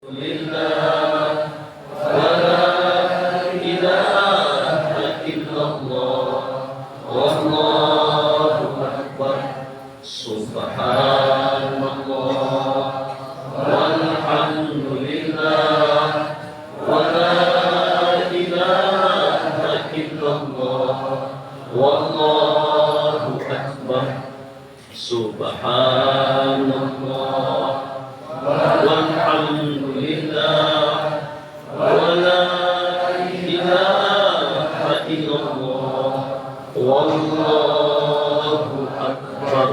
لله ولا إله إلا الله والله أكبر سبحان الله والحمد لله ولا إله إلا الله والله أكبر سبحان الله والحمد لله ولا إله إلا الله والله أكبر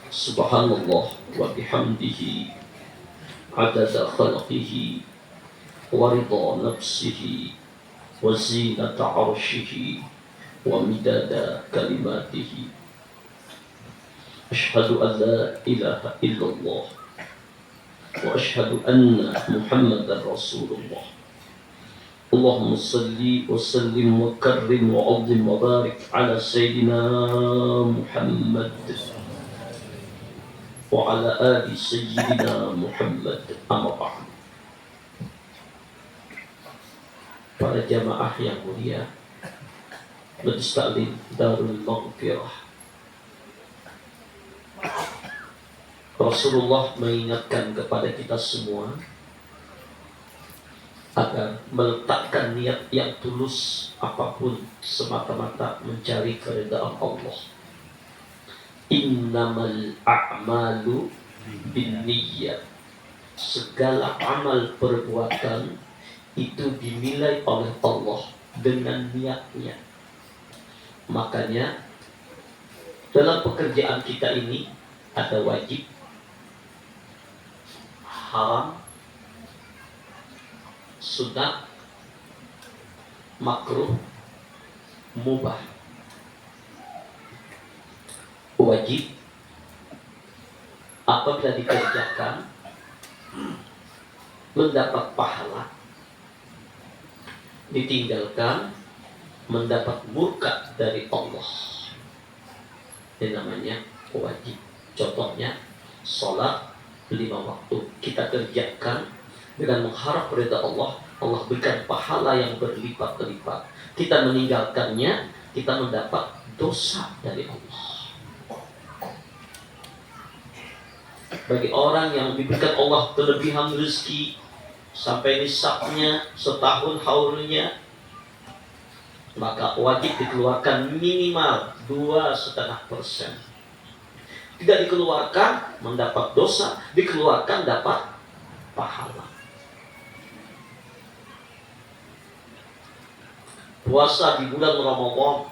سبحان الله وبحمده عدد خلقه ورضا نفسه وزينة عرشه ومداد كلماته أشهد أن لا إله إلا الله وأشهد أن محمدا رسول الله اللهم صل وسلم وكرم وعظم وبارك على سيدنا محمد وعلى آل سيدنا محمد أما بعد. Para jamaah yang mulia, Majelis Ta'lim Darul Maghfirah, Rasulullah mengingatkan kepada kita semua agar meletakkan niat yang tulus apapun semata-mata mencari keridhaan Allah. Innamal a'malu binniyat. Segala amal perbuatan itu dinilai oleh Allah dengan niatnya. Makanya dalam pekerjaan kita ini ada wajib, haram, sunat, makruh, mubah. Wajib apabila dikerjakan mendapat pahala, ditinggalkan mendapat murka dari Allah. Ini namanya wajib. Contohnya sholat 5 waktu kita kerjakan dengan mengharap ridha Allah, Allah berikan pahala yang berlipat-lipat. Kita meninggalkannya, kita mendapat dosa dari Allah. Bagi orang yang diberikan Allah kelebihan rezeki sampai nisabnya setahun haulnya, maka wajib dikeluarkan minimal 2,5%. Tidak dikeluarkan mendapat dosa, dikeluarkan dapat pahala. Puasa di bulan Ramadan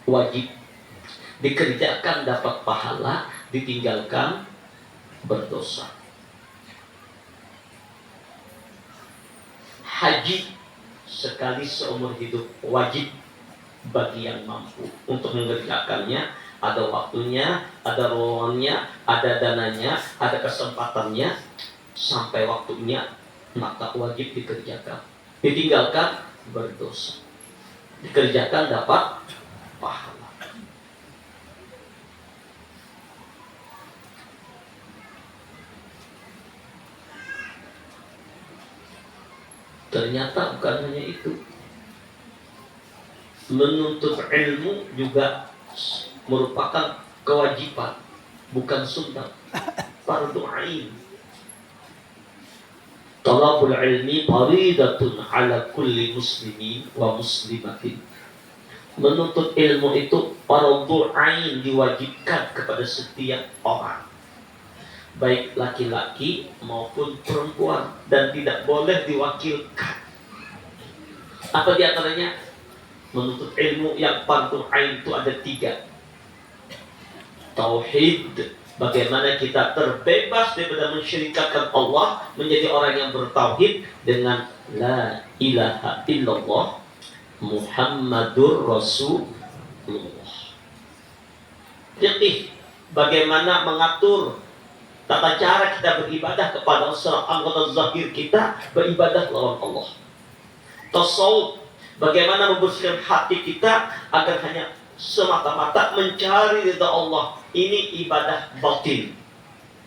wajib, dikerjakan dapat pahala, ditinggalkan berdosa. Haji sekali seumur hidup wajib bagi yang mampu untuk mengerjakannya. Ada waktunya, ada ruangnya, ada dananya, ada kesempatannya, sampai waktunya maka wajib dikerjakan. Ditinggalkan berdosa, dikerjakan dapat pahala. Ternyata bukan hanya itu, menuntut ilmu juga merupakan kewajiban, bukan sunnah, fardu ain. Talabul ilmi faridatun ala kulli muslimin wa muslimatin. Menuntut ilmu itu fardu ain, diwajibkan kepada setiap orang, baik laki-laki maupun perempuan, dan tidak boleh diwakilkan. Apa di antaranya? Menuntut ilmu yang fardu ain itu ada 3. Tauhid, bagaimana kita terbebas daripada mensyirikatkan Allah, menjadi orang yang bertauhid dengan la ilaha illallah Muhammadur Rasulullah. Fiqih, bagaimana mengatur tata cara kita beribadah kepada seorang anggota zahir kita beribadah lawan Allah. Tasawuf, bagaimana membersihkan hati kita agar hanya semata-mata mencari ridha Allah. Ini ibadah batin.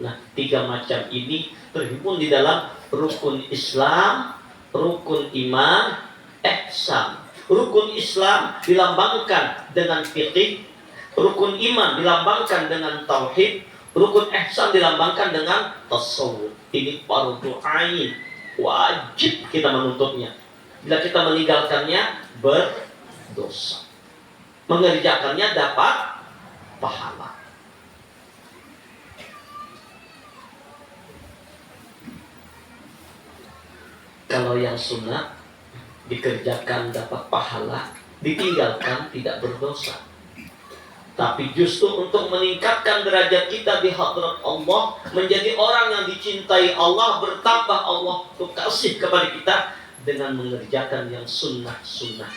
Nah, 3 macam ini terhimpun di dalam rukun Islam, rukun iman, ihsan. Rukun Islam dilambangkan dengan fiqih, rukun iman dilambangkan dengan tauhid, rukun ihsan dilambangkan dengan tasawuf. Ini fardu ain, wajib kita menuntutnya. Bila kita meninggalkannya berdosa. Mengerjakannya dapat pahala. Kalau yang sunnah dikerjakan dapat pahala, ditinggalkan tidak berdosa. Tapi justru untuk meningkatkan derajat kita di hadrat Allah, menjadi orang yang dicintai Allah, bertambah Allah untuk kasih kepada kita dengan mengerjakan yang sunnah-sunnah.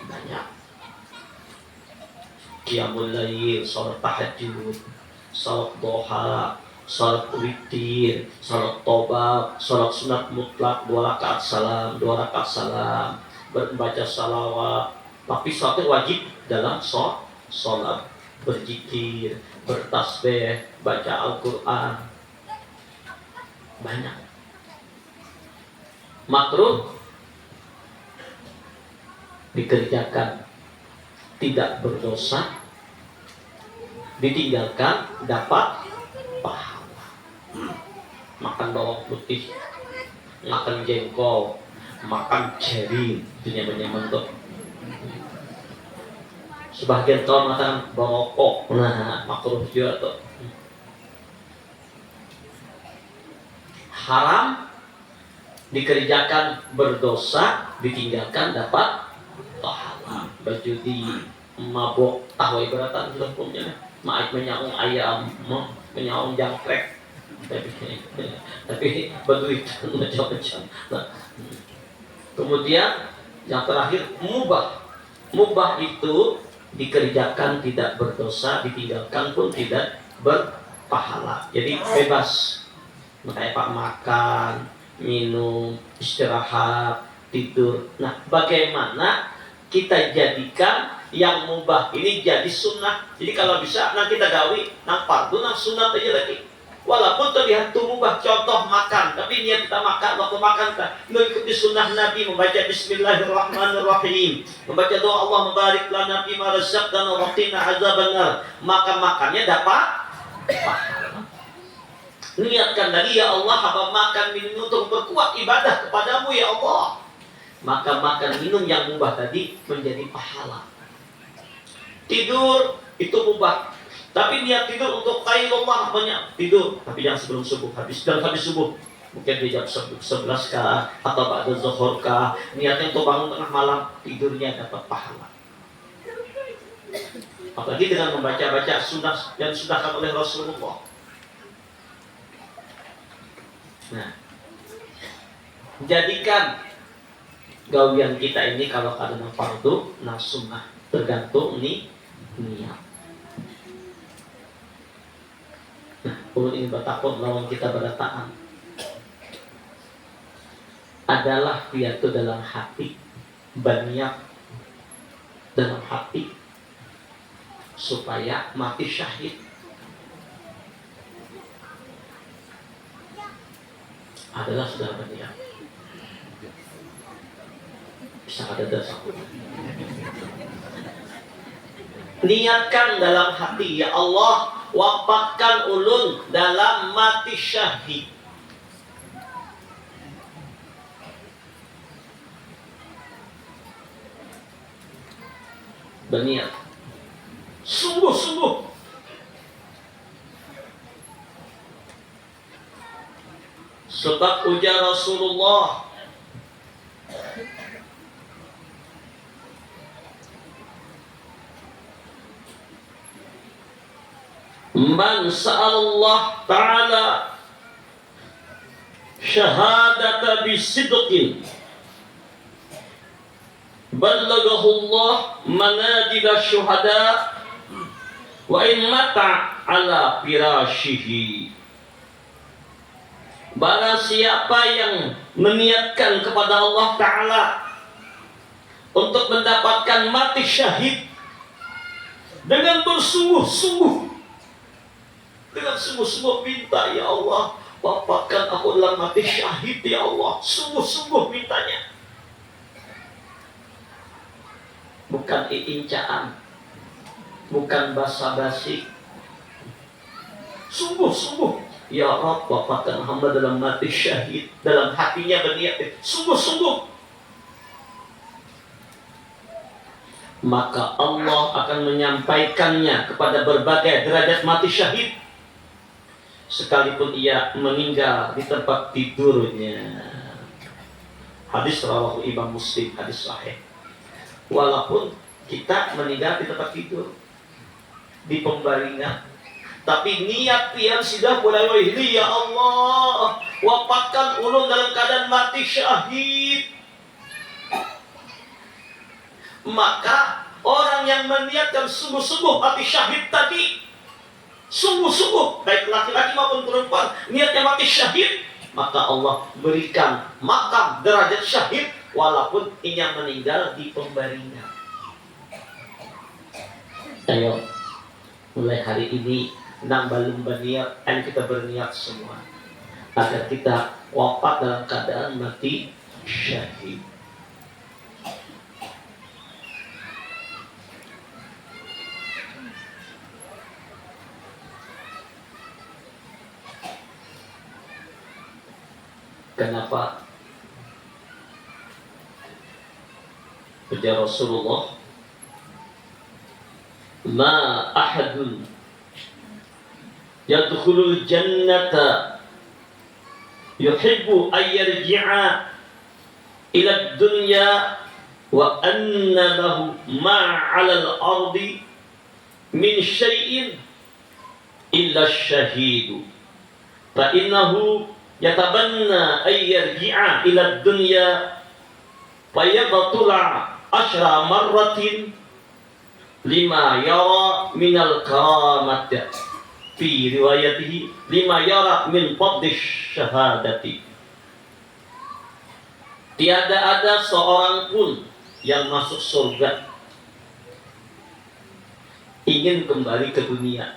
Banyak. Qiyamul lail, salat tahajud, salat duha, salat witir, salat tobat, salat sunat mutlak, 2 rakaat salam, 2 rakaat salam, membaca salawat. Tapi satu wajib dalam sholat, berzikir, bertasbih, baca Al-Quran. Banyak. Makruh dikerjakan tidak berdosa, ditinggalkan dapat pahala. Makan bawang putih, makan jengkol, makan ceri, itu nyaman-nyaman tuh. Sebagian kaum mengatakan berokok, nah makruh juga tuh. Haram dikerjakan berdosa, ditinggalkan dapat pahala. Berjudi, mabok, tahu ibaratan hukumnya. Maaf menyaung ayam, menyaung jangkrik. Tapi berduit macam-macam. Nah, kemudian yang terakhir mubah. Mubah itu dikerjakan tidak berdosa, ditinggalkan pun tidak berpahala. Jadi bebas. Kayak Pak, makan, minum, istirahat, tidur. Nah, bagaimana kita jadikan yang mubah ini jadi sunnah? Jadi kalau bisa nanti kita gawi nang fardu nang sunnah aja lagi. Walaupun terlihat itu mubah, contoh makan, tapi niat kita makan, waktu makan kita mengikuti sunnah Nabi, membaca Bismillahirrahmanirrahim, membaca doa Allah mubarik lana fima razaqtana wa qina azabannar, maka makannya dapat pahala. Niatkan tadi, ya Allah, hamba makan minum untuk berkuat ibadah kepadamu ya Allah. Maka makan minum yang mubah tadi menjadi pahala. Tidur itu mubah, tapi niat tidur untuk khairullah, banyak tidur, tapi jangan sebelum subuh, habis subuh. Mungkin di jam 11 kah, atau ba'da zuhur kah, niatnya untuk bangun tengah malam, tidurnya dapat pahala. Apalagi dengan membaca-baca sunnah yang disudahkan oleh Rasulullah. Nah, jadikan gawian kita ini kalau ada fardu, nah sunnah, tergantung niat. Nah, ulun ini bertakut lawan kita berdataan adalah piatu dalam hati, banyak dalam hati, supaya mati syahid. Adalah sudah berniat. Bisa ada dasar. Niatkan dalam hati, ya Allah, wafatkan ulun dalam mati syahid. Berniat sungguh-sungguh. Sebab ujar Rasulullah, man sa'allah ta'ala syahadata bisidqin ballagahu Allah manadila syuhada wa in mata ala firashihi. Barang siapa yang meniatkan kepada Allah Ta'ala untuk mendapatkan mati syahid dengan bersungguh-sungguh, dengan sungguh-sungguh minta, ya Allah, wafatkan aku dalam mati syahid, ya Allah. Sungguh-sungguh mintanya, bukan iincaan, bukan basa-basi. Sungguh-sungguh, ya Rabb, wafatkan hamba dalam mati syahid. Dalam hatinya berniat sungguh-sungguh, maka Allah akan menyampaikannya kepada berbagai derajat mati syahid, sekalipun ia meninggal di tempat tidurnya. Hadis rawahu Imam Muslim, hadis sahih. Walaupun kita meninggal di tempat tidur, di pembaringan, tapi niat yang sudah mulai wahili, ya Allah, wafatkan ulun dalam keadaan mati syahid. Maka orang yang meniatkan sungguh-sungguh mati syahid tadi, sungguh-sungguh, baik laki-laki maupun perempuan, niatnya mati syahid, maka Allah berikan makam derajat syahid walaupun ia meninggal di pembaringan. Ayo, mulai hari ini nambah lumba niat, ayo kita berniat semua agar kita wafat dalam keadaan mati syahid. Kenapa? Kata Rasulullah, ma ahadun yadkhulul jannata yuhibbu an yarji'a ila dunya wa anna lahu ma 'ala al-ardi min syai'in illa asy-syahidu fa innahu yatabanna ay yarji'a ila dunya fayaqtula ashra marratin lima yara minal karamati fi riwayatihi lima yara min fadli syahadati. Tiada ada seorang pun yang masuk surga ingin kembali ke dunia.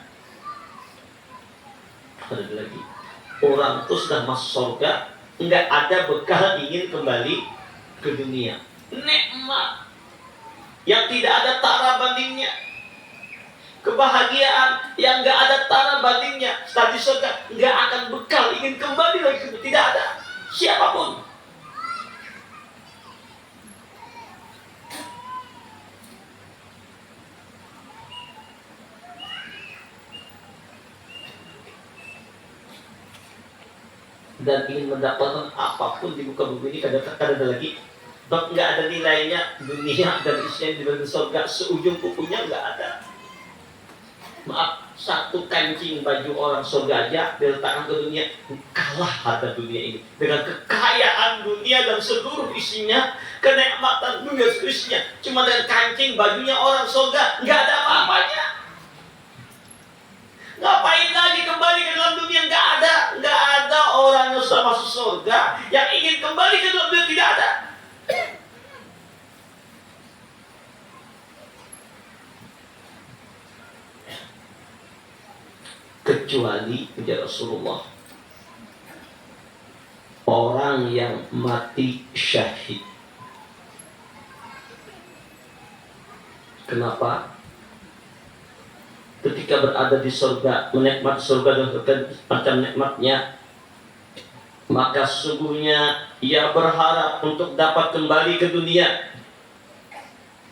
Ada lagi, orang itu sudah masuk surga, enggak ada bekal ingin kembali ke dunia. Nikmat yang tidak ada tara bandingnya, kebahagiaan yang enggak ada tara bandingnya. Setelah di surga enggak akan bekal ingin kembali lagi ke dunia, tidak ada siapapun. Dan ingin mendapatkan apapun di muka bumi ini, kadang-kadang ada lagi, nggak ada nilainya dunia dan isinya di dalam surga, seujung kukunya nggak ada. Maaf, satu kancing baju orang surga aja diletakkan ke dunia, kalah harga dunia ini dengan kekayaan dunia dan seluruh isinya, kenikmatan dunia seluruh isinya. Cuma dengan kancing bajunya orang surga nggak ada apa-apanya. Ngapain lagi kembali ke dalam dunia? Nggak ada orang yang sudah masuk surga yang ingin kembali ke dalam dunia, tidak ada. Kecuali ya Rasulullah, orang yang mati syahid. Kenapa? Ketika berada di surga, menikmati surga dan berbagai macam nikmatnya, maka sesungguhnya ia berharap untuk dapat kembali ke dunia,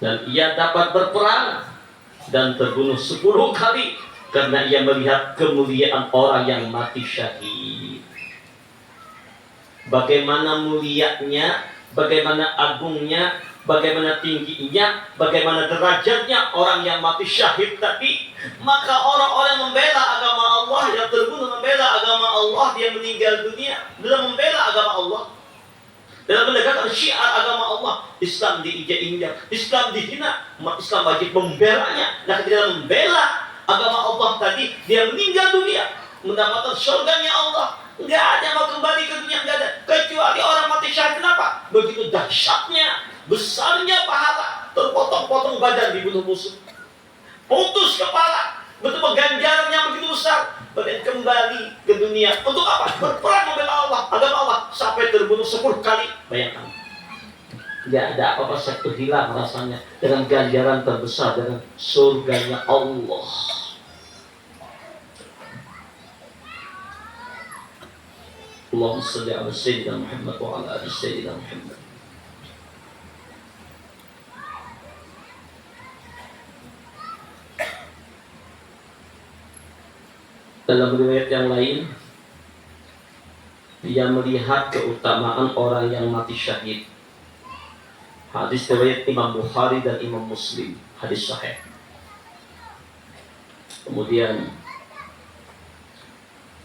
dan ia dapat berperang dan terbunuh 10 kali karena ia melihat kemuliaan orang yang mati syahid. Bagaimana mulianya, bagaimana agungnya, bagaimana tingginya, bagaimana derajatnya orang yang mati syahid tadi. Maka orang-orang membela agama Allah, yang terbunuh membela agama Allah, dia meninggal dunia dalam membela agama Allah, dalam menegakkan syiar agama Allah. Islam diinjak-injak, Islam dihina, umat Islam wajib membelanya. Nah, ketika membela agama Allah tadi, dia meninggal dunia mendapatkan surganya Allah. Enggak ada mau kembali ke dunia, enggak ada, kecuali orang mati syahid. Kenapa? Begitu dahsyatnya, besarnya pahala, terpotong-potong badan dibunuh musuh, putus kepala, betul ganjarannya begitu besar. Kemudian kembali ke dunia. Untuk apa? Berperang membela Allah, agama Allah. Sampai terbunuh 10 kali. Bayangkan. Tidak ada apa-apa satu hilang rasanya dengan ganjaran terbesar, dengan surganya Allah. Allahumma salli ala Sayyidina Muhammad wa ala ali Sayyidina Muhammad. Dalam riwayat yang lain, dia melihat keutamaan orang yang mati syahid. Hadis riwayat Imam Bukhari dan Imam Muslim, hadis sahih. Kemudian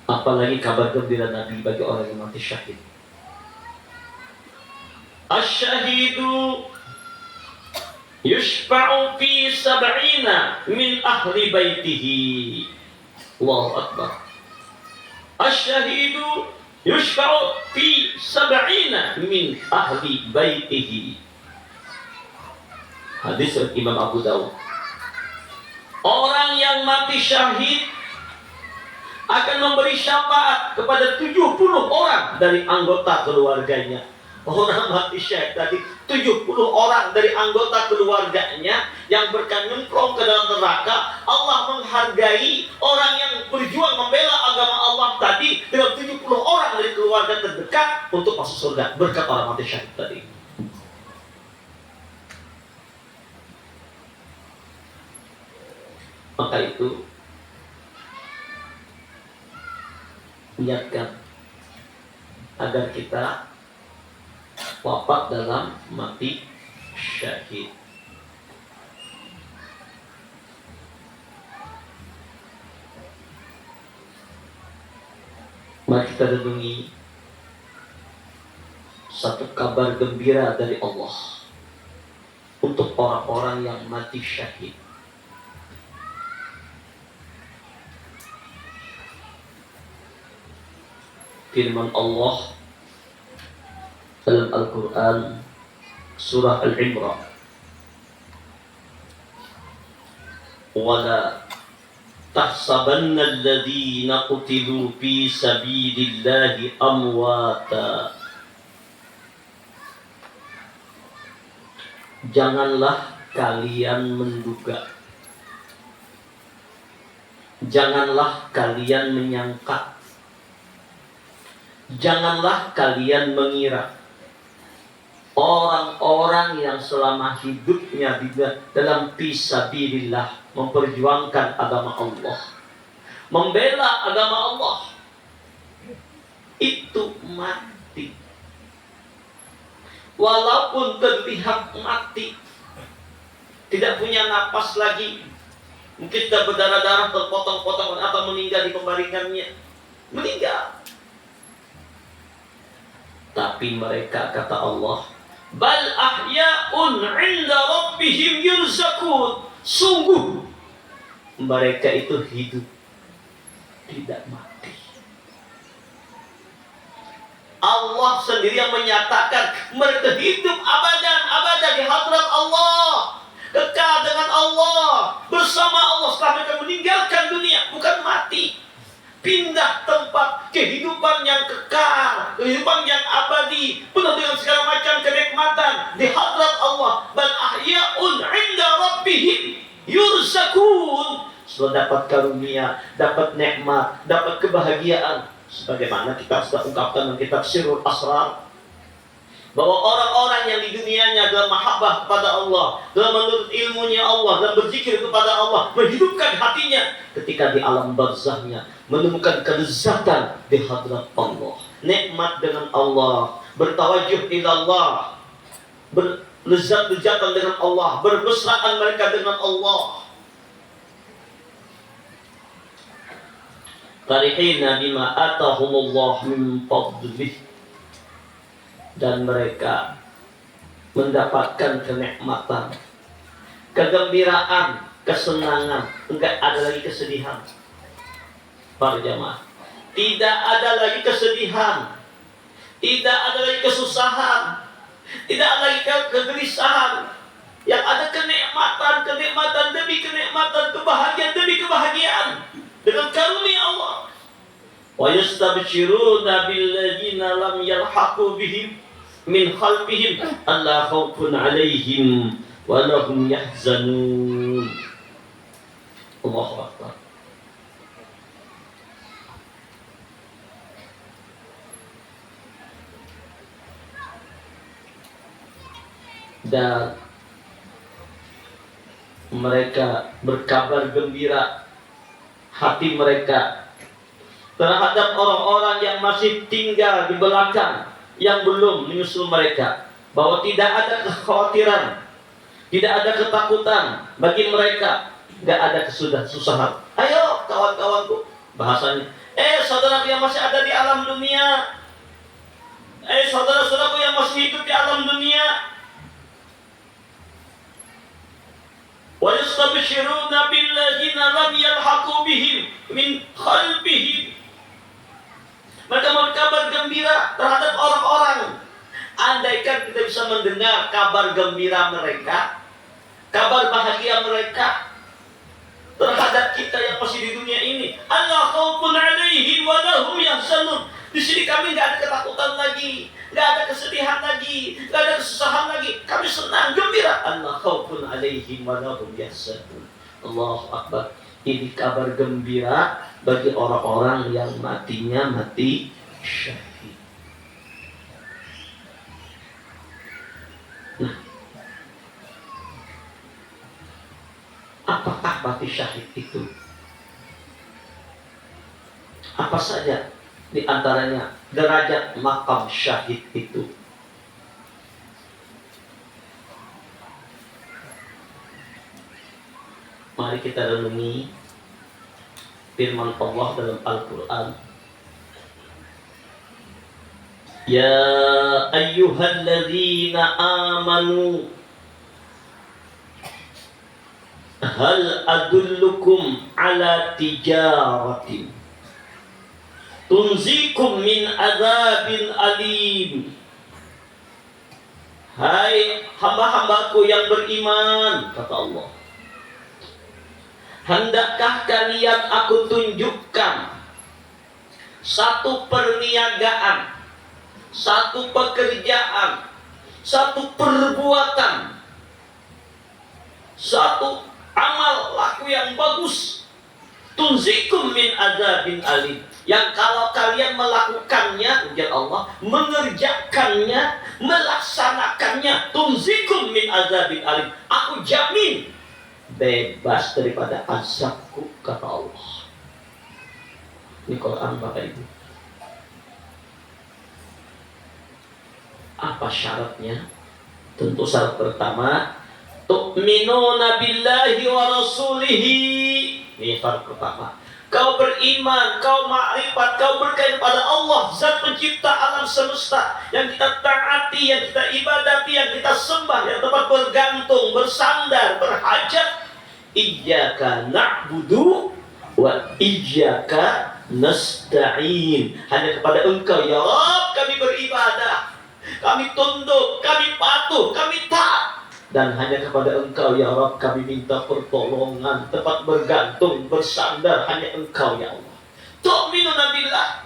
apalagi kabar gembira Nabi bagi orang yang mati syahid. Asy-syahidu yushfa'u fi sab'ina min ahli baitihi. Allahu Akbar. Asy-syahidu yushfa'u fi sab'ina min ahli baitihi. Hadis Imam Abu Dawud. Orang yang mati syahid akan memberi syafaat kepada 70 orang dari anggota keluarganya. Orang mati syahid tadi 70 orang dari anggota keluarganya yang bernyemplung ke dalam neraka. Allah menghargai orang yang berjuang membela agama Allah tadi dengan 70 orang dari keluarga terdekat untuk masuk surga berkat orang mati syahid tadi. Maka itu niatkan agar kita wafat dalam mati syahid. Mari kita renungi satu kabar gembira dari Allah untuk orang-orang yang mati syahid. Firman Allah dalam Al-Quran surah Al-Imran, wala tahsabanna alladhina qutilu fi sabilillahi amwata. Janganlah kalian menduga, janganlah kalian menyangka, janganlah kalian mengira orang-orang yang selama hidupnya dalam fisabilillah memperjuangkan agama Allah, membela agama Allah, itu mati. Walaupun terlihat mati, tidak punya napas lagi, mungkin sudah berdarah-darah, terpotong-potong atau meninggal di pembaringannya, meninggal. Tapi mereka, kata Allah, bal ahya'un 'inda rabbihim yurzakun. Sungguh mereka itu hidup, tidak mati. Allah sendiri yang menyatakan mereka hidup abadan di hadrat Allah, kekal dengan Allah, bersama Allah setelah mereka meninggalkan dunia, bukan mati. Pindah tempat kehidupan yang kekal, kehidupan yang abadi, penuh dengan segala macam kenikmatan di hadrat Allah. Bal ahya'un 'inda rabbihim yurzakun. Sudah dapat karunia, dapat nikmat, dapat kebahagiaan. Sebagaimana kita sudah ungkapkan dalam kitab Sirrul Asrar, bahwa orang-orang yang di dunianya dalam mahabbah kepada Allah, dalam menurut ilmunya Allah, dalam berzikir kepada Allah, menghidupkan hatinya, ketika di alam barzahnya menemukan kelezatan di hadrat Allah, nikmat dengan Allah, bertawajuh ila Allah, berlezat-lezatan dengan Allah, bermesraan mereka dengan Allah. Farihina bima atahumullah min fadlih. Dan mereka mendapatkan kenikmatan, kegembiraan, kesenangan, enggak ada lagi kesedihan. Para jamaah, tidak ada lagi kesedihan, tidak ada lagi kesusahan, tidak ada lagi kegelisahan. Yang ada kenikmatan demi kenikmatan, kebahagiaan demi kebahagiaan dengan karunia Allah. Wa yastabshiruna billadzina lam yalhaqu bihim min khalfihim alla khaufun 'alaihim wa lahum yahzanun. Allahu akbar. Dan mereka berkabar gembira hati mereka terhadap orang-orang yang masih tinggal di belakang, yang belum menyusul mereka, bahwa tidak ada kekhawatiran, tidak ada ketakutan bagi mereka, tidak ada kesusahan. Ayo kawan-kawanku, bahasanya, saudaraku yang masih ada di alam dunia, saudara-saudaraku yang masih hidup di alam dunia, wa yastabshiruna billadzina lam yalhaqu bihim min khalfihim. Mereka berkabar gembira terhadap orang-orang. Andaikan kita bisa mendengar kabar gembira mereka, kabar bahagia mereka terhadap kita yang masih di dunia ini. Allah khaufun 'alaihim wa lahum yahzanun. Di sini kami nggak ada ketakutan lagi, nggak ada kesedihan lagi, nggak ada kesusahan lagi. Kami senang, gembira. Allah khaufun 'alaihim wa lahum yahzanun. Allahu akbar. Ini kabar gembira bagi orang-orang yang matinya mati syahid. Nah, apakah mati syahid itu? Apa saja di antaranya derajat makam syahid itu? Mari kita renungi firman Allah dalam Al-Quran. Ya ayyuhalladzina amanu hal adullukum ala tijaratin tunzikum min azabin alim. Hai hamba-hambaku yang beriman, kata Allah, hendakkah kalian aku tunjukkan satu perniagaan, satu pekerjaan, satu perbuatan, satu amal laku yang bagus, tunzikum min azabin alim, yang kalau kalian melakukannya, ujar Allah, mengerjakannya, melaksanakannya, tunzikum min azabin alim, aku jamin bebas daripada azabku, kata Allah. Ini Quran Bapak Ibu. Apa syaratnya? Tentu syarat pertama, tu'minuna billahi wa rasulihi. Ini syarat pertama. Kau beriman, kau makrifat, kau berkait pada Allah, zat pencipta alam semesta, yang kita taati, yang kita ibadati, yang kita sembah, yang tempat bergantung, bersandar, berhajat. Iyyaka na'budu wa iyyaka nasta'in. Hanya kepada Engkau ya Rabb kami beribadah, kami tunduk, kami patuh, kami taat. Dan hanya kepada Engkau ya Rabb kami minta pertolongan, tempat bergantung, bersandar hanya Engkau ya Allah. Tu'minuna billah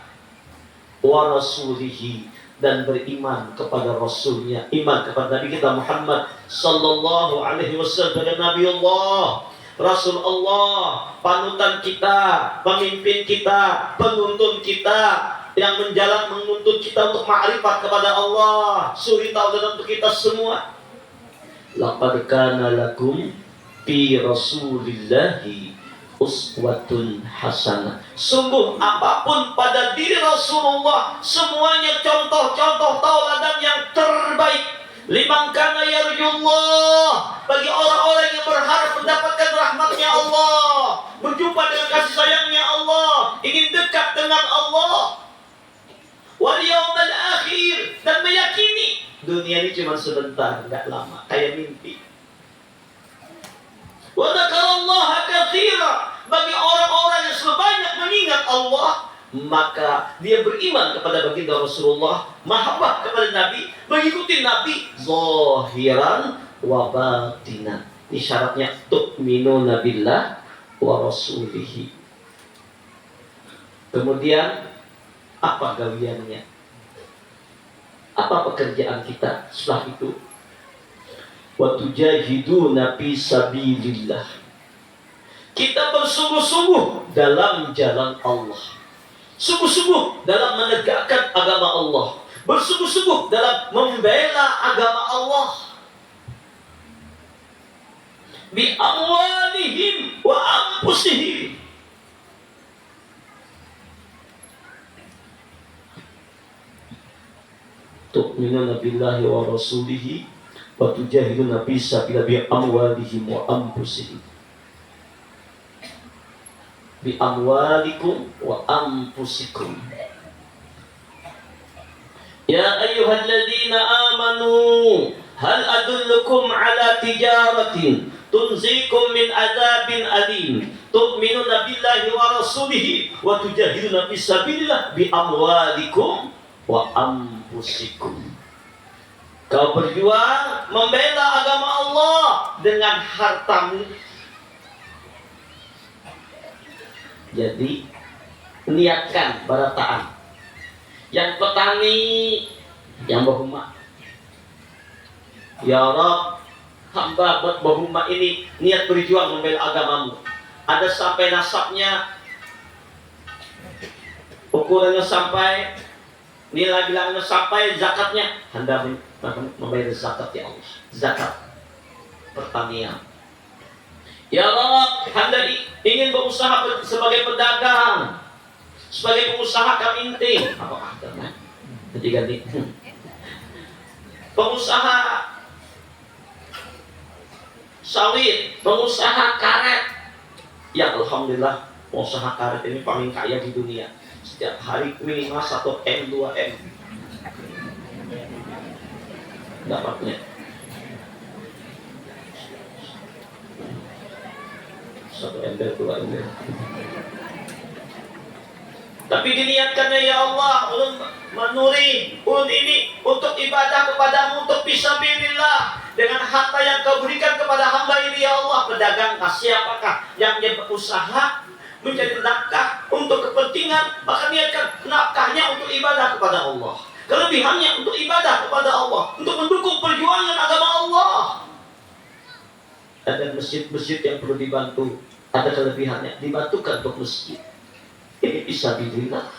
wa rasulihi, dan beriman kepada Rasulnya, iman kepada Nabi kita Muhammad sallallahu alaihi wasallam, Nabi Allah, Rasul Allah, panutan kita, pemimpin kita, penuntun kita, yang menuntun kita untuk ma'rifat kepada Allah, suri tauladan untuk kita semua. Laqad kana lakum fi rasulillahi uswatun hasanah. Sungguh apapun pada diri Rasulullah, semuanya contoh-contoh tauladan yang terbaik. Liman kana yarjullah, bagi orang-orang yang berharap mendapatkan rahmatnya Allah, berjumpa dengan kasih sayangnya Allah, ingin dekat dengan Allah, wal yawmal akhir, dan meyakini dunia ini cuma sebentar, enggak lama, kayak mimpi. Wa dzakarallaha katsira, bagi orang-orang yang sebanyak mengingat Allah, maka dia beriman kepada baginda Rasulullah, mahabbah kepada Nabi, mengikuti Nabi zahiran wa batinan. Ini syaratnya, tu'minuna billah wa rasulihi. Kemudian Apa gawiannya? Apa pekerjaan kita setelah itu? Wa tujahiduna fi sabilillah. Kita bersungguh-sungguh dalam jalan Allah. Sungguh-sungguh dalam menegakkan agama Allah. Bersungguh-sungguh dalam membela agama Allah. Bi amwalihim wa anfusihim. Tu'minuna billahi wa rasulihi wa tujahiduna fi sabilillah bi amwalihim wa anfusihim. Bi amwalikum wa anfusikum. Ya ayyuhalladzina amanu hal adullukum ala tijaratin tunzikum min adzabin alim tu'minuna billahi wa rasulihi wa tujahiduna fi sabilillah bi amwalikum wa anfusikum. Kau berjuang membela agama Allah dengan hartamu. Jadi niatkan barataan. Yang petani, yang bahuma, ya Rabb, hamba buat bahuma ini niat berjuang membela agamamu. Ada sampai nasabnya, ukurannya sampai, nilai bilangnya sampai, zakatnya Anda membayar zakat ya Allah. Zakat pertanian. Ya Rabb, Anda ingin berusaha sebagai pedagang, sebagai pengusaha kaminting. Apakah karena ganti-ganti pengusaha sawit, pengusaha karet. Ya Alhamdulillah, pengusaha karet ini paling kaya di dunia. Setiap hari minimal 1 M, 2 M dapatnya. 1 ember, 2 ember. Tapi diniatkannya ya Allah, ulun menuri, ulun ini untuk ibadah kepadamu, untuk fisabilillah, dengan harta yang kau berikan kepada hamba ini ya Allah. Pedagang siapakah yang dia berusaha mencari nafkah untuk kepentingan, maka niatkan nafkahnya untuk ibadah kepada Allah, kelebihannya untuk ibadah kepada Allah, untuk mendukung perjuangan agama Allah. Ada masjid-masjid yang perlu dibantu, ada kelebihannya, dibantukan untuk masjid. Ini fisabilillah.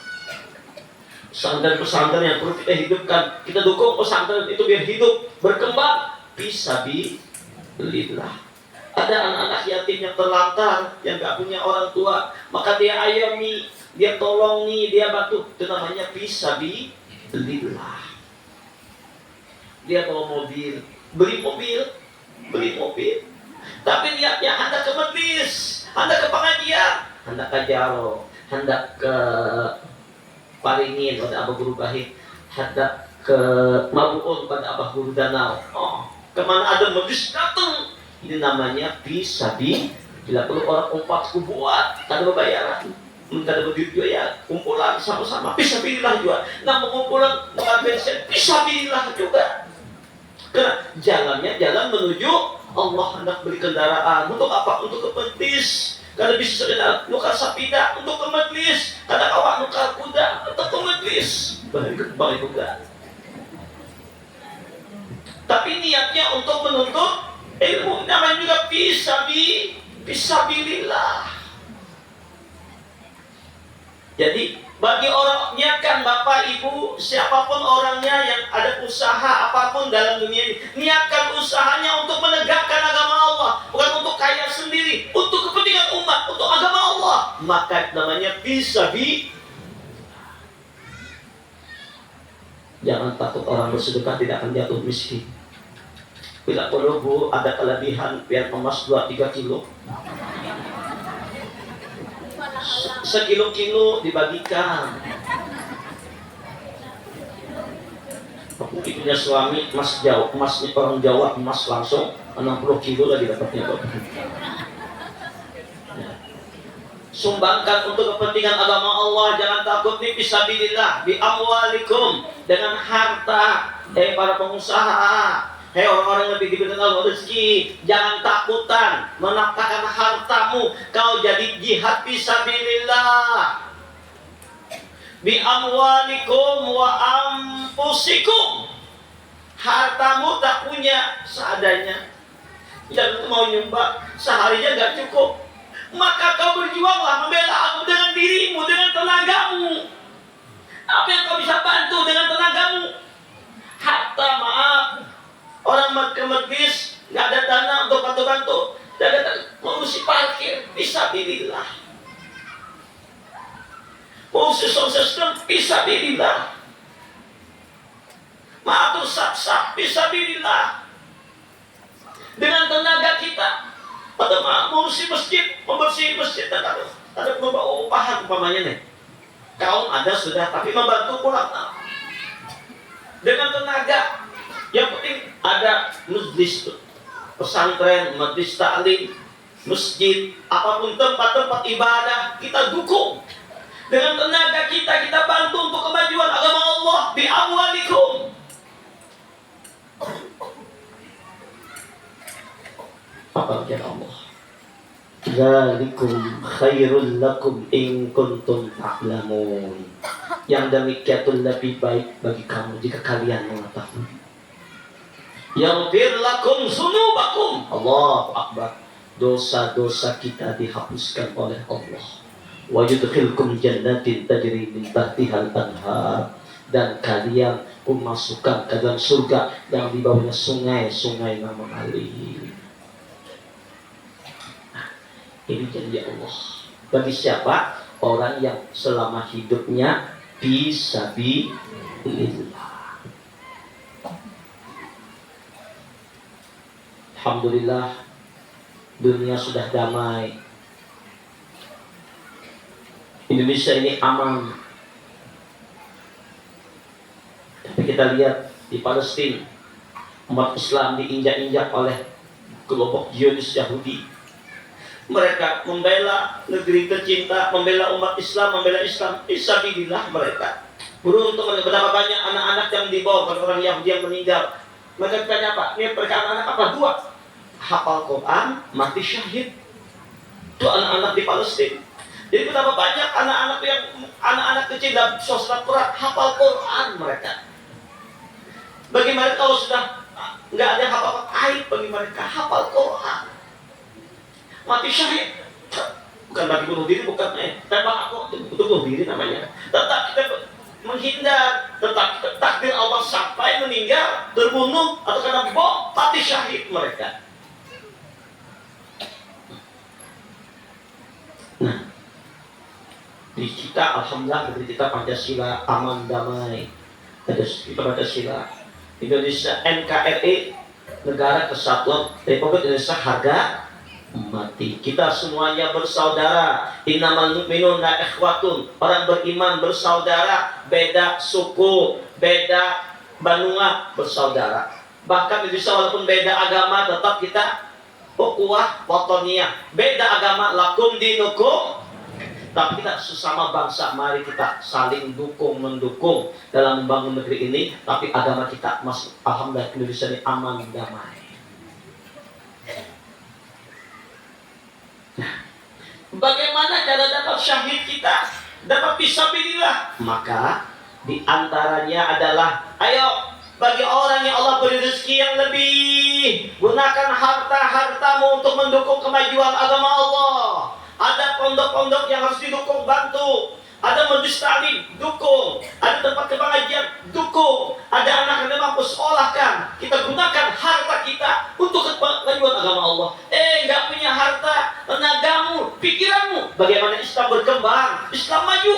Pesantren-pesantren yang perlu kita hidupkan, kita dukung pesantren itu biar hidup, berkembang, fisabilillah. Ada anak-anak yatim yang terlantar, yang gak punya orang tua, maka dia ayomi, dia tolongi, dia bantu. Itu namanya fisabilillah. Dia bawa mobil, beli mobil. Tapi niatnya hendak ke majlis, hendak ke pengajian, hendak ke jaro, hendak ke Paringin pada Abah Guru Bahid, hendak ke Mabuun pada Abah Guru Danau. Kemana ada majlis datang. Ini namanya fisabilillah. Bila perlu orang umpatku buat, tak ada bayaran, tak ada duit juga ya, kumpulan sama-sama fisabilillah juga. Nah, kumpulan mengambil fisabilillah juga. Karena jalannya jalan menuju Allah. Hendak beli kendaraan untuk apa? Untuk ke majlis. Kalau bisa sekedar nukar sapida untuk ke majlis. Kadang awak nukar kuda untuk ke majlis. Baik juga. Tapi niatnya untuk menuntut ilmu, namanya juga fisabilillah. Jadi bagi orang, niatkan Bapak Ibu, siapapun orangnya yang ada usaha apapun dalam dunia ini, niatkan usahanya untuk menegakkan agama Allah, bukan untuk kaya sendiri, untuk kepentingan umat, untuk agama Allah. Maka namanya fisabilillah. Jangan takut orang bersedekah tidak akan jatuh miskin. Bila perlu Bu, ada kelebihan biar emas 2-3 kilo. Sekilo-kilo dibagikan. Aku punya suami emas Jawa, emasnya orang Jawa, emas langsung 60 kilo lah didapatnya. Sumbangkan untuk kepentingan agama Allah. Jangan takut nih, fisabilillah, bi amwalikum, dengan harta. Para pengusaha, orang-orang yang lebih diberikan Allah rezeki, jangan takutan menafkahkan hartamu. Kau jadi jihad fisabilillah. bi amwalikum wa anfusikum. Hartamu tak punya seadanya, yang mau nyumbang seharinya gak cukup, maka kau berjuanglah membela aku dengan dirimu, dengan tenagamu. Apa yang kau bisa bantu dengan tenagamu? Hatta maaf, orang ke majlis gak ada dana untuk bantu-bantu, gak ada mengurusi parkir, fisabilillah. Mengurusi sistem, fisabilillah. Maatur sab-sab, fisabilillah. Dengan tenaga kita, atau mengurusi masjid, membersih masjid, ada membawa upahan umpamanya nih. Kaum ada sudah, tapi membantu pulang. Dengan tenaga, yang penting ada majlis pesantren, majlis taklim, masjid, apapun tempat-tempat ibadah, kita dukung. Dengan tenaga kita bantu untuk kemajuan agama Allah bi amwalikum. Apa kata Allah? Zalikum khairul lakum in kuntum ta'lamun. Yang demikian itu lebih baik bagi kamu jika kalian mengetahui. Yaghfir lakum dzunubakum. Allahu akbar. Dosa-dosa kita dihapuskan oleh Allah. Wa yudkhilkum jannatin tajri min tahtihal anhar. Dan kalian memasukkan ke dalam surga yang di bawahnya sungai-sungai yang mengalir. Ini janji Allah. Bagi siapa? Orang yang selama hidupnya fisabilillah. Alhamdulillah, dunia sudah damai. Indonesia ini aman. Tapi kita lihat di Palestina, umat Islam diinjak-injak oleh kelompok Zionis Yahudi. Mereka membela negeri tercinta, membela umat Islam, membela Islam. Fisabilillah mereka. Beruntung betapa banyak anak-anak yang dibawa oleh orang Yahudi yang meninggal. Mereka tanya apa? Ini mereka anak-anak apa? Dua. Hafal Quran, mati syahid. Itu anak-anak di Palestina. Jadi betapa banyak anak-anak kecil dalam sosmed Quran, hafal Quran mereka. Bagi mereka kalau sudah nggak ada apa-apa aib bagi mereka, hafal Quran. Mati syahid, bukan bagi bunuh diri, bukan tembak aku itu bunuh diri namanya. Tetap kita menghindar, tetap takdir Allah sampai meninggal, terbunuh atau kena bom, mati syahid mereka. Nah, di kita alhamdulillah negeri kita Pancasila aman damai. Ada kita Pancasila. Indonesia NKRI, Negara Kesatuan Republik Indonesia harga mati. Kita semuanya bersaudara. Innamal mu'minuna ikhwatun. Orang beriman bersaudara, beda suku, beda benua bersaudara. Bahkan Indonesia walaupun beda agama tetap kita ukhuwah watoniyah. Beda agama, lakum dinukum. Tapi kita sesama bangsa, mari kita saling dukung mendukung dalam membangun negeri ini. Tapi agama kita masuk, alhamdulillah Indonesia ini aman damai. Nah, bagaimana cara dapat syahid kita? Dapat fisabilillah? Maka di antaranya adalah, ayo bagi orang yang Allah beri rezeki yang lebih, gunakan harta-hartamu untuk mendukung kemajuan agama Allah. Ada pondok-pondok yang harus didukung, bantu. Ada majlis taklim, dukung. Ada tempat pengajian, dukung. Ada anak yang mampu sekolahkan. Kita gunakan harta kita untuk kemajuan agama Allah. Nggak punya harta, tenagamu, pikiranmu. Bagaimana Islam berkembang, Islam maju.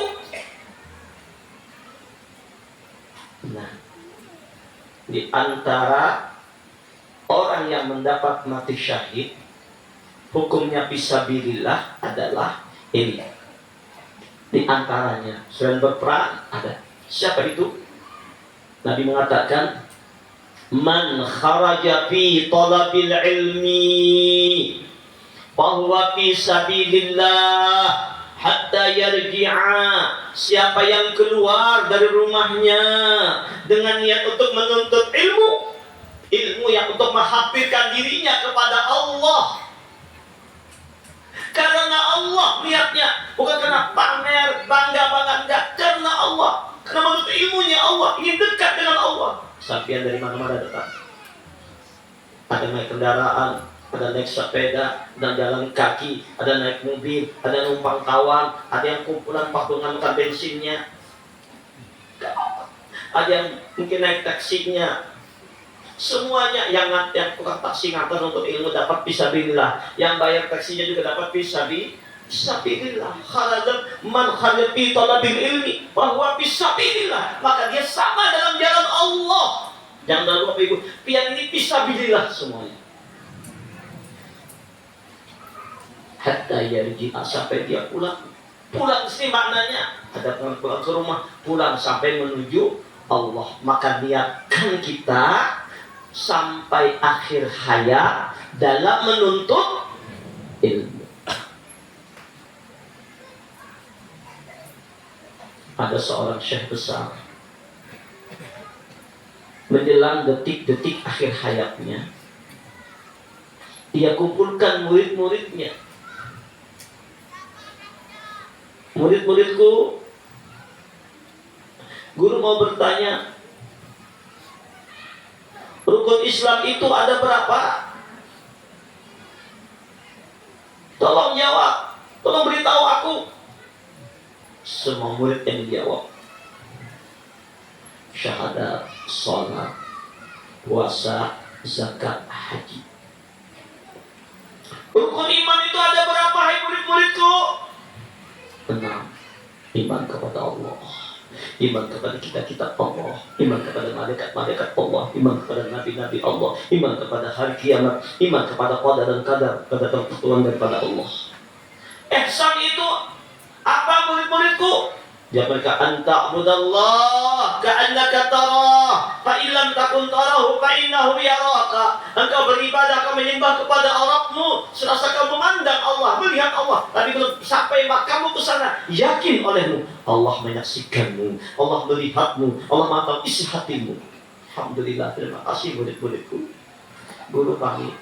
Nah, di antara orang yang mendapat mati syahid, hukumnya fisabilillah adalah ini. Di antaranya selain berperang ada. Siapa itu? Nabi mengatakan, man kharaja fi talabil ilmi fahuwa fi sabilillah hatta yarji'a. Siapa yang keluar dari rumahnya dengan niat untuk menuntut ilmu yang untuk menghampirkan dirinya kepada Allah, Karena Allah lihatnya, bukan karena pamer, bangga, enggak. Karena Allah, karena menuntut ilmunya Allah, ingin dekat dengan Allah. Sapian dari mana-mana datang. Ada naik kendaraan, ada naik sepeda, ada jalan kaki, ada naik mobil, ada numpang kawan, ada yang kumpulan patungan makan bensinnya, ada yang mungkin naik taksinya. Semuanya yang tukang taksi ngantar untuk ilmu dapat fisabilillah, yang bayar taksinya juga dapat fisabilillah. Kharajan man kharafi talabil ilmi bahwa fisabilillah, maka dia sama dalam jalan Allah. Jangan lupa Ibu, pian ini fisabilillah semuanya. Hatta yarji'a, sampai dia pulang. Pulang sih maknanya ada pulang ke rumah, pulang sampai menuju Allah. Maka niatkan kita sampai akhir hayat dalam menuntut ilmu. Ada seorang syekh besar, menjelang detik-detik akhir hayatnya, dia kumpulkan murid-muridnya. Murid-muridku, guru mau bertanya, rukun Islam itu ada berapa? Tolong jawab, tolong beritahu aku. Semua murid yang menjawab, syahadat, sholat, puasa, zakat, haji. Rukun iman itu ada berapa, hai murid-muridku? 6. Iman kepada Allah, iman kepada kitab-kitab Allah, iman kepada malaikat-malaikat Allah, iman kepada nabi-nabi Allah, iman kepada hari kiamat, iman kepada qadar dan qadar, ketentuan daripada Allah. Ihsan itu apa, murid-muridku? Dia mereka, anta abudallah ka'annaka tarah fa illam takun tarahu fa innahu yaraka. Engkau beribadah, kau menyembah kepada Rabbmu serasa kau memandang Allah, melihat Allah, tapi belum sampai kamu ke sana yakin olehmu Allah menyaksikanmu, Allah melihatmu, Allah maha tahu isi hatimu. Alhamdulillah, terima kasih murid-muridku. Guru kami,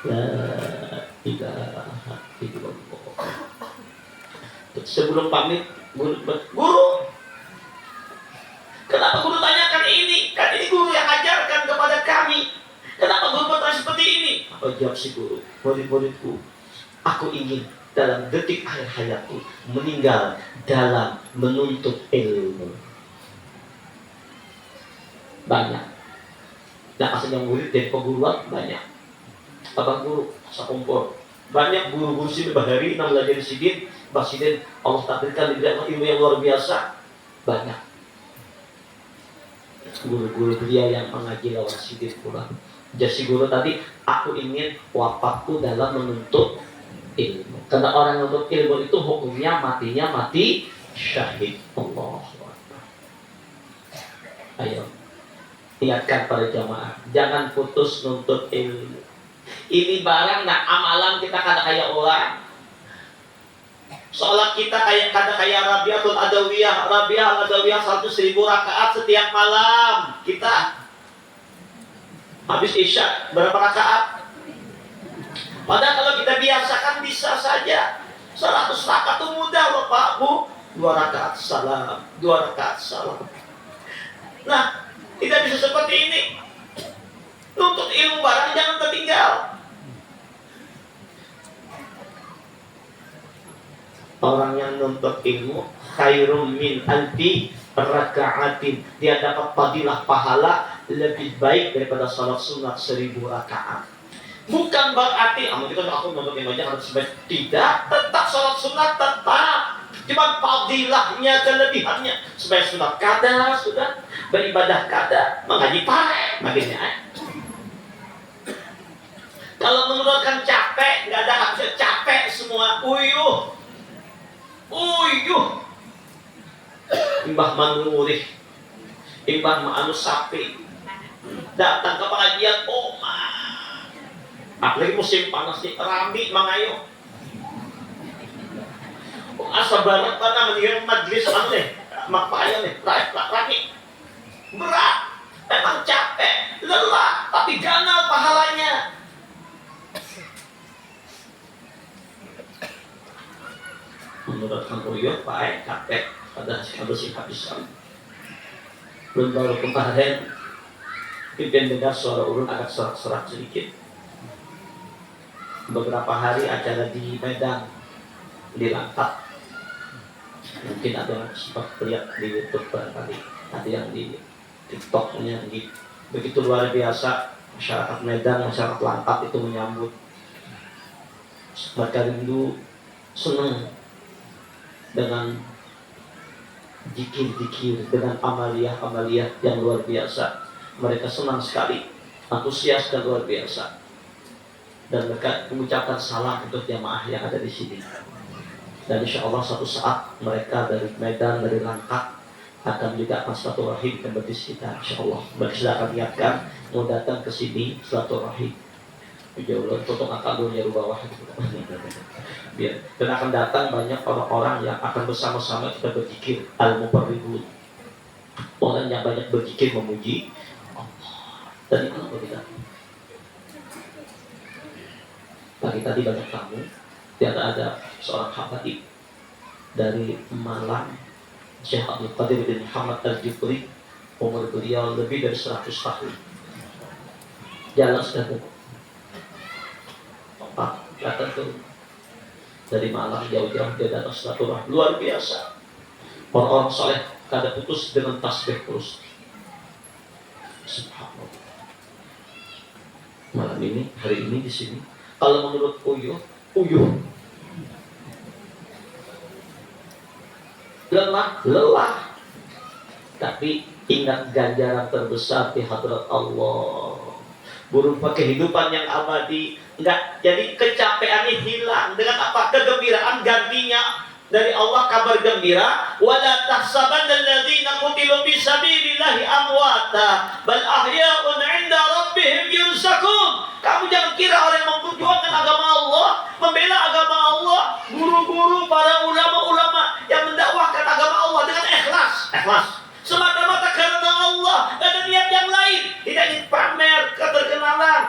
la ilaha illallah. Sebelum pamit, guru, kenapa guru tanyakan ini? Kan ini guru yang ajarkan kepada kami. Kenapa guru bertanya seperti ini? Apa jawab si guru? Murid-muridku, aku ingin dalam detik akhir hayatku meninggal dalam menuntut ilmu. Banyak. Nah, asalnya murid dari perguruan banyak. Abang guru, sakumpul. Banyak guru-guru sini bahari, namanya jadi sidin, Basiden, Allah takdirkan diberikan ilmu yang luar biasa. Banyak guru-guru beliau yang mengaji lawan sidin pula. Jadi guru tadi, aku ingin wafatku dalam menuntut ilmu. Karena orang menuntut ilmu itu hukumnya matinya mati syahid. Allah. Ayo, ingatkan para jamaah, jangan putus nuntut ilmu. Ini barang nak amalan kita kada kayak orang. Sholat kita kayak Rabi'atul Adawiyah 100.000 rakaat setiap malam. Kita habis Isya berapa rakaat? Padahal kalau kita biasakan bisa saja 100 rakaat itu mudah loh Pak Bu. 2 rakaat salam, 2 rakaat salam. Nah, tidak bisa seperti ini. Nuntut ilmu barang jangan tertinggal. Orang yang nuntut ilmu khairum min alfi raka'atin, dia dapat fadilah pahala lebih baik daripada salat sunat 1000 rakaat. Bukan berarti aku nuntut ilmu aja harus sebaik. Tidak, tetap salat sunat tetap. Cuma fadilahnya, kelebihannya. Sebaik sunat kada sudah, beribadah kada, mengaji pare, bagiannya. Kalau menurutkan capek, nggak ada habisnya, capek semua, uyuh. Imbah manurih, imbah ma'anu sapi, datang ke pengajian, apalagi musim panas nih, rami mangayo. Asa barat mana mendingan majlis makpaya nih, rami, berat, memang capek, lelah, tapi ganal pahalanya. menurut Kang Uyuh pakai capek pada habis belum baru kemarin pimpin dengar suara urun agak serak-serak sedikit. Beberapa hari acara di Medan di Langkat, mungkin ada yang sempat lihat di YouTube barangkali, ada yang di TikToknya, begitu luar biasa masyarakat Medan, masyarakat Langkat itu menyambut. Mereka rindu, senang dengan zikir-zikir, dengan amaliyah-amaliyah yang luar biasa. Mereka senang sekali, antusias dan luar biasa. Dan mereka mengucapkan salam untuk jamaah yang ada di sini. Dan insya Allah suatu saat mereka dari Medan, dari Langkat akan juga akan silaturahim dan berdisk kita, insya Allah. Mereka sudah akan niatkan mau datang ke sini silaturahim. Jauh tutup akan dunia bawah. Biar dan akan datang banyak orang-orang yang akan bersama-sama kita berzikir al-muqarribun. Orang yang banyak berzikir memuji Allah. Dan itu apa kita? Pagi tadi banyak tamu. Ternyata ada seorang khatib dari Malang, Syekh Abdul Qadir bin Muhammad Al-Jufri. Umur beliau lebih dari 100 tahun. Jalan sudah datang tuh dari Malang jauh-jauh dia datang silaturahmi luar biasa. Orang-orang soleh kada putus dengan tasbih terus. Subhanallah. Malam ini, hari ini di sini, kalau menurut Uyuh lelah, tapi ingat ganjaran terbesar di hadrat Allah. Berupa kehidupan yang abadi, enggak jadi kecapean ini hilang dengan apa? Kegembiraan gantinya dari Allah kabar gembira. Wala tahsabanna alladziina qutilu fi sabilillahi amwata bal ahya'un 'inda rabbihim yurzaqun. Kamu jangan kira orang yang memperjuangkan agama Allah, membela agama Allah, guru-guru, para ulama-ulama yang mendakwahkan agama Allah dengan ikhlas semata-mata karena Allah, dan ada niat yang lain, tidak ingin pamer, keterkenalan,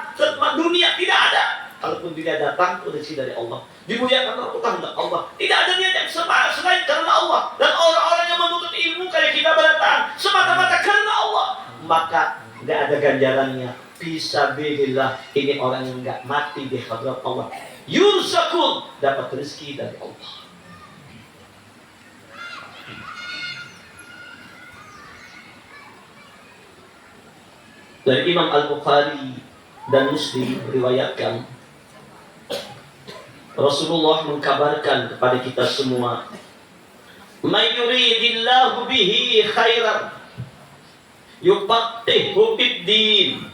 dunia, tidak ada. Kalaupun tidak datang, rezeki dari Allah, dimuliakan oleh Allah, tidak ada niat yang selain karena Allah. Dan orang-orang yang menuntut ilmu kayak kita berdatang semata-mata karena Allah, maka nggak ada ganjarannya. Fisabilillah, ini orang yang nggak mati di hadrat Allah, yursakun, dapat rezeki dari Allah. Dari Imam Al-Bukhari dan Muslim meriwayatkan, Rasulullah mengkabarkan kepada kita semua, "May yuridillahu bihi khairan yufaqqihhu fid-din."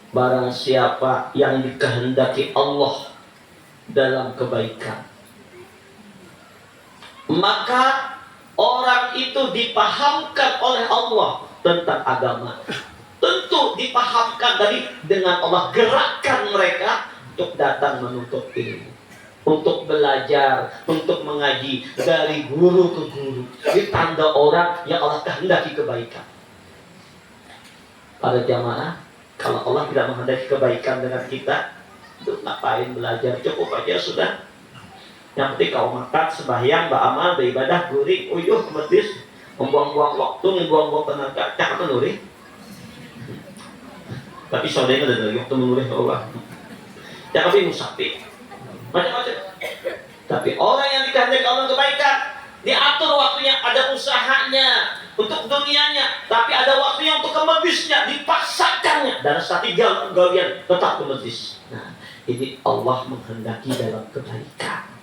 Barang siapa yang dikehendaki Allah dalam kebaikan, maka orang itu dipahamkan oleh Allah tentang agama. Tentu dipahamkan tadi dengan Allah, gerakkan mereka untuk datang menuntut ilmu, untuk belajar, untuk mengaji dari guru ke guru. Ditanda orang yang Allah kehendaki kebaikan. Para jamaah, kalau Allah tidak menghendaki kebaikan dengan kita, itu ngapain belajar? Cukup aja sudah. Yang penting kau makan, sembahyang, beramal, beribadah, guring, uyuh, medis, membuang-buang waktu, membuang-buang tenaga, cakap menurih. Tapi saudara ada dari waktu menurih Allah. Cakap ini musafir, macam-macam. Tapi orang yang dikehendaki Allah kebaikan, diatur waktunya, ada usahanya untuk dunianya, tapi ada waktunya untuk kemedisnya, dipaksakannya. Dan satu galian tetap kemedis. Nah, ini Allah menghendaki dalam kebaikan.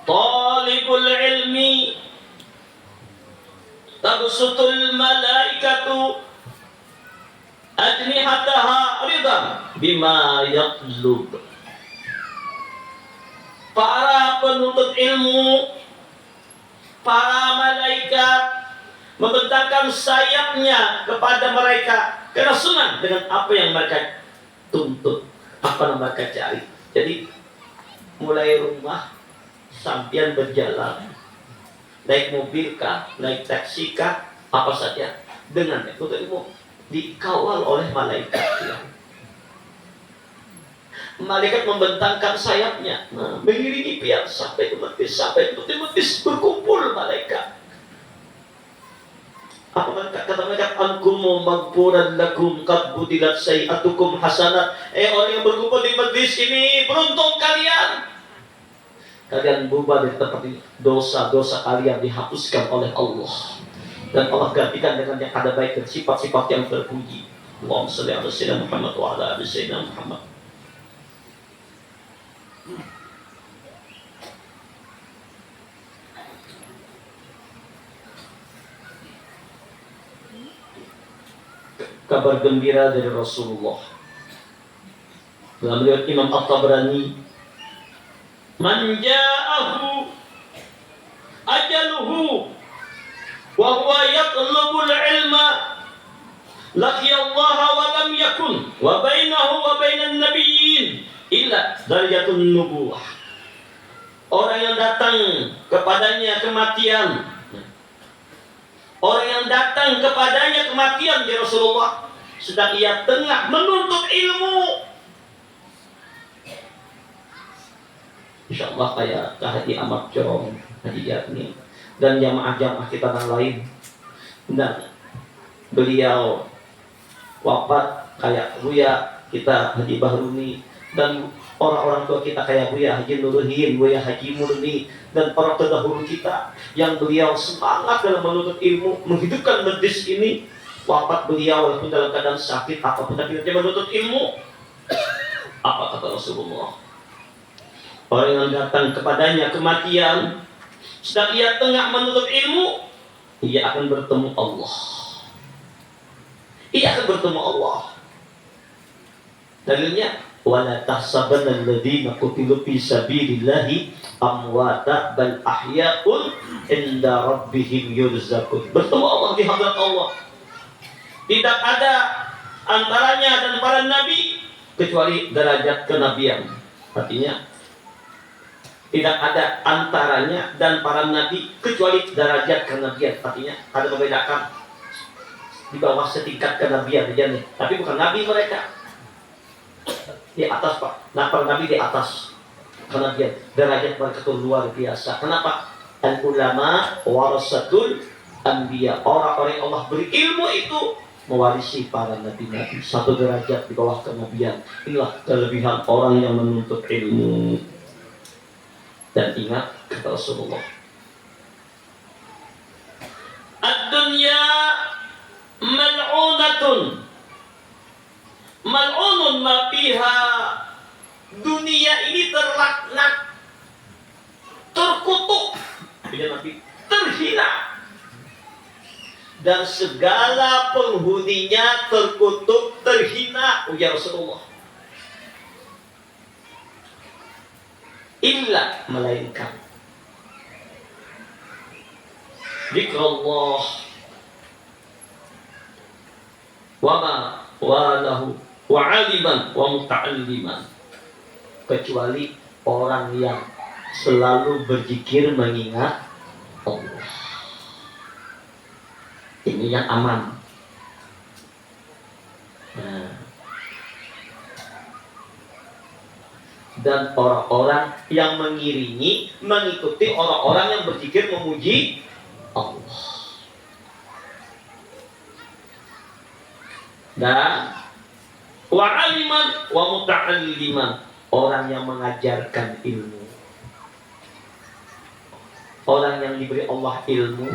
Talibul ilmi tabsutul malaikatu ajnihataha ridan bima yatlub. Para penuntut ilmu, para malaikat membentangkan sayapnya kepada mereka karena senang dengan apa yang mereka tuntut, apa yang mereka cari. Jadi mulai rumah sampean berjalan, naik mobil kah, naik taksi kah, apa saja, dengan menuntut ilmu dikawal oleh malaikat ya. Malaikat membentangkan sayapnya, mengiringi pian sampai ke betis, sampai betis berkumpul malaikat. Apa kata mereka? Ankumu maghfuran lakum qad budilat sayi'atukum hasanat. Orang yang berkumpul di majlis ini, beruntung kalian. Kalian berubah dari tempat ini, dosa-dosa kalian dihapuskan oleh Allah, dan Allah gantikan dengan yang ada baik dan sifat-sifat yang terpuji. Allahumma shalli ala sayyidina Muhammad wa ala ali sayyidina Muhammad. Kabar gembira dari Rasulullah dalam riwayat Imam At-Tabrani, man ja'ahu ajaluhu wa huwa yatlubul ilma laqiyallaha wa lam yakun wa bainahu wa bainan nabiyyin illa darajatun nubuwah. Orang yang datang kepadanya kematian, orang yang datang kepadanya kematian di Rasulullah, sedang ia tengah menuntut ilmu. InsyaAllah kayak Haji Ahmad Corong, Haji Yatni, dan jamaah-jamaah kita yang lain. Dan beliau wafat kayak Buya kita Haji Bahruni, dan orang-orang tua kita kayak Buya Haji Nuruhin, Buya Haji Murni, dan para terdahulu kita yang beliau semangat dalam menuntut ilmu, menghidupkan majlis ini. Wafat beliau walaupun dalam keadaan sakit apapun, tapi dia menuntut ilmu. Apa kata Rasulullah? Orang yang datang kepadanya kematian, sedang ia tengah menuntut ilmu, ia akan bertemu Allah. Ia akan bertemu Allah. Dalilnya, wala tahsabanna alladziina qutilu fi sabilillahi amwata bal ahya'un inda rabbihim yurzaqun. Bertemu Allah di hadapan Allah. Tidak ada antaranya dan para nabi kecuali derajat kenabian. Artinya tidak ada antaranya dan para nabi kecuali derajat kenabian. Artinya ada membedakan di bawah setingkat kenabian aja nih. Tapi bukan nabi mereka. Di atas Pak. Nah, para nabi di atas kenabian. Derajat mereka itu luar biasa. Kenapa? Al-ulama warasatul anbiya. Orang-orang yang Allah beri ilmu itu mewarisi para nabi-nabi. Satu derajat di bawah kenabian. Inilah kelebihan orang yang menuntut ilmu. Dan ingat kata Rasulullah, ad-dunya mal'unatun mal'unun ma fiha. Dunia ini terlaknat, terkutuk, terhina, dan segala penghuninya terkutuk, terhina, ujar Rasulullah. Illa, melainkan zikrullah wa ma walahu wa aliman wa muta'alliman, kecuali orang yang selalu berzikir mengingat Allah. Ini yang aman. Dan orang-orang yang mengiringi, mengikuti orang-orang yang berzikir memuji Allah. Dan wa aliman wa muta'alliman, orang yang mengajarkan ilmu, orang yang diberi Allah ilmu,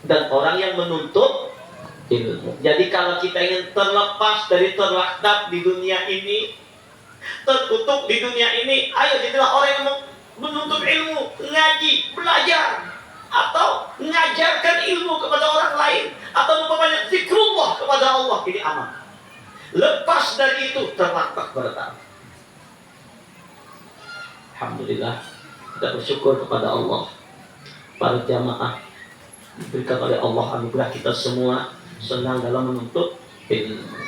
dan orang yang menuntut ilmu. Jadi kalau kita ingin terlepas dari terlaknat di dunia ini, terkutuk di dunia ini, ayo jadilah orang yang menuntut ilmu, ngaji, belajar, atau mengajarkan ilmu kepada orang lain, atau memperbanyak zikrullah kepada Allah. Ini aman. Lepas dari itu terlaknat bertahan. Alhamdulillah, kita bersyukur kepada Allah. Para jamaah diberikan oleh Allah anugerah, kita semua senang dalam menuntut ilmu.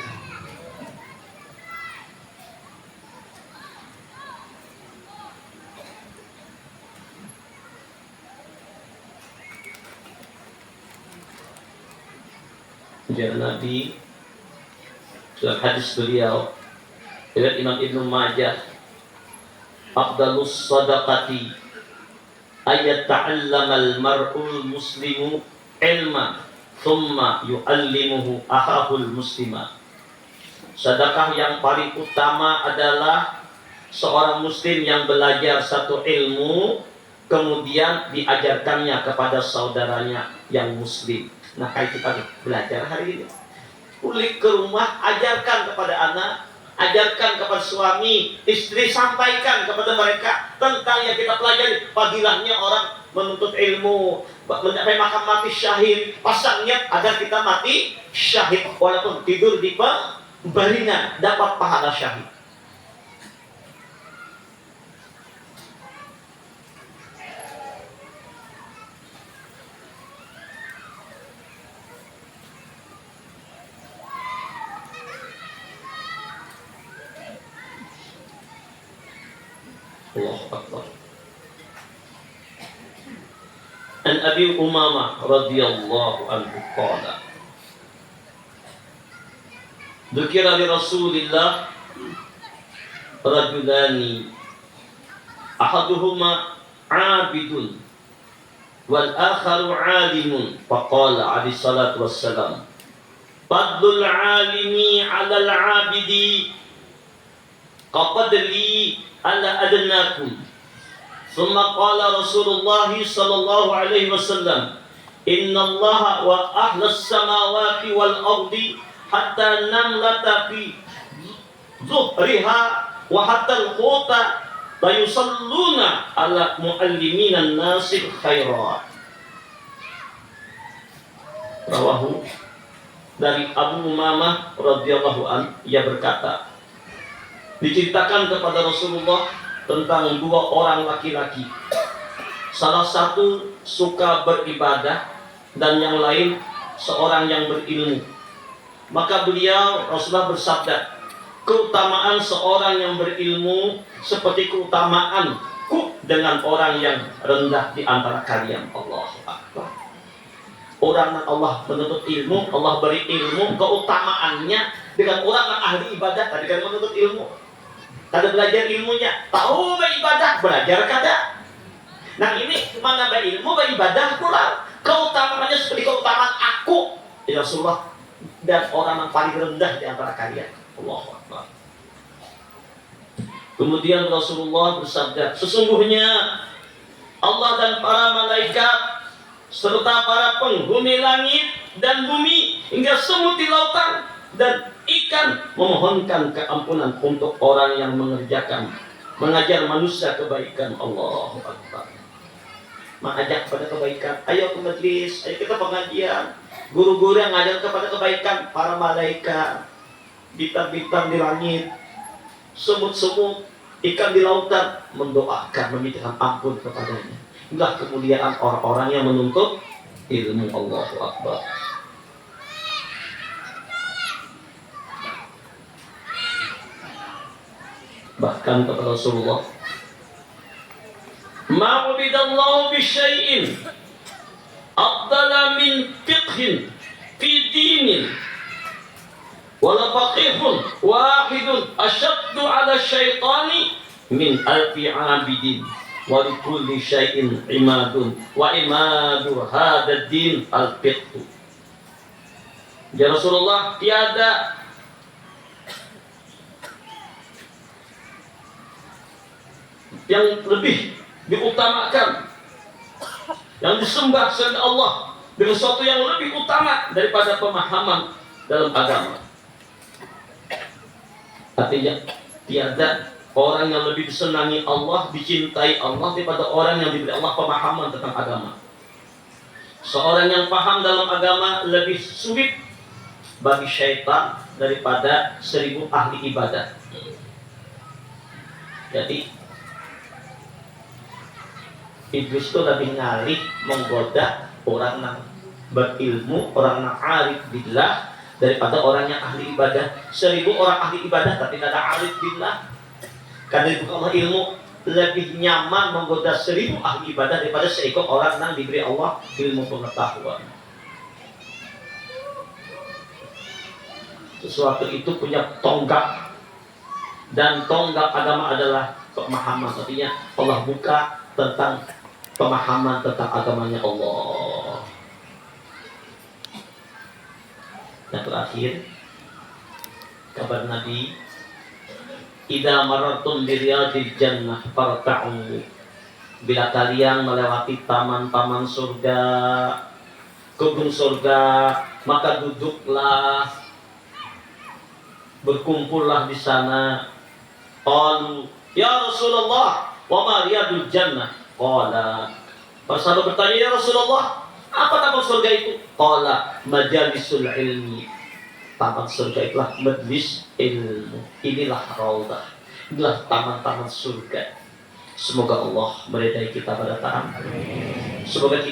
Jadi Nabi dalam hadis beliau riwayat Imam Ibnu Majah, afdalus sadaqati ayat ta'allamal mar'ul muslimu ilma thumma yu'allimuhu akhahul muslima. Sedekah yang paling utama adalah seorang muslim yang belajar satu ilmu kemudian diajarkannya kepada saudaranya yang muslim. Nah, kayak kita belajar hari ini, pulang ke rumah, ajarkan kepada anak, ajarkan kepada suami, istri, sampaikan kepada mereka tentang yang kita pelajari. Fadilahnya orang menuntut ilmu, mencapai makam mati syahid, pasang niat agar kita mati syahid, walaupun tidur di baringan dapat pahala syahid. Allahu Akbar. An Abi Umamah radhiyallahu anhu qala dzukira li Rasulillah rajulani ahaduhuma 'abidun wal akharu 'alimun faqala alaihi salatu wassalam fadlul 'alimi 'alal 'abidi qadli ala adnakum. Thumma qala Rasulullah sallallahu alaihi wasallam innallaha wa ahlas samawati wal ardi hatta namlata fi zuhriha wa hatta al-quta la yusalluna ala muallimina an-nasi khairat. Rawahu dari Abu Umamah radhiyallahu an, ia berkata, diceritakan kepada Rasulullah tentang dua orang laki-laki. Salah satu suka beribadah dan yang lain seorang yang berilmu. Maka beliau Rasulullah bersabda, keutamaan seorang yang berilmu seperti keutamaanku dengan orang yang rendah di antara kalian. Allahu Akbar. Orang yang Allah menuntut ilmu, Allah beri ilmu, keutamaannya dengan orang yang ahli ibadah tadi kan menuntut ilmu. Kada belajar ilmunya, tahu beribadah, belajar kada. Nah ini mana berilmu, beribadah pula. Keutamaannya seperti keutamaan aku, ya Rasulullah, dan orang yang paling rendah di antara kalian. Allahu Akbar. Kemudian Rasulullah bersabda, sesungguhnya Allah dan para malaikat serta para penghuni langit dan bumi hingga semut di lautan dan ikan memohonkan keampunan untuk orang yang mengajar manusia kebaikan. Allahu Akbar. Mengajak kepada kebaikan. Ayo ke majlis, ayo kita pengajian. Guru-guru yang ngajar kepada kebaikan, para malaikat, bintang-bintang di langit, semut-semut, ikan di lautan mendoakan, meminta ampun kepadanya. Inilah kemuliaan orang-orang yang menuntut ilmu. Allahu Akbar. Bahkan kata Rasulullah, ma'ubidallahu bisyai'in afdala min fiqhin fi dinin wala faqihun wahidun asyaddu ala syaitani min alfi abidin wa likulli syai'in imadun wa imadu hadad din al-fiqhu. Ya Rasulullah, tiada yang lebih diutamakan, yang disembah selain Allah dengan sesuatu yang lebih utama daripada pemahaman dalam agama. Artinya tiada orang yang lebih disenangi Allah, dicintai Allah daripada orang yang diberi Allah pemahaman tentang agama. Seorang yang paham dalam agama lebih sulit bagi syaitan daripada 1000 ahli ibadah. Jadi iblis itu lebih ngalih menggoda orang yang berilmu, orang yang arif billah daripada orang yang ahli ibadah. 1000 orang ahli ibadah tapi tidak ada arif billah. Karena itu Allah ilmu lebih nyaman menggoda 1000 ahli ibadah daripada seekor orang yang diberi Allah ilmu pengetahuan. Sesuatu itu punya tonggak, dan tonggak agama adalah pemahaman. Artinya Allah buka tentang pemahaman tentang agamanya Allah. Yang terakhir, kabar Nabi, idza marartum bi riyadil jannah farta'u. Bila kalian melewati taman-taman surga, kebun surga, maka duduklah, berkumpullah di sana. Qalu, ya Rasulullah, wa ma riyadul jannah? Qala, para sahabat bertanya, ya Rasulullah, apa taman surga itu? Qala, majalisul ilmi. Taman surga itulah majlis ilmu. Inilah raudhah. Inilah taman-taman surga. Semoga Allah meridai kita pada taman. Semoga kita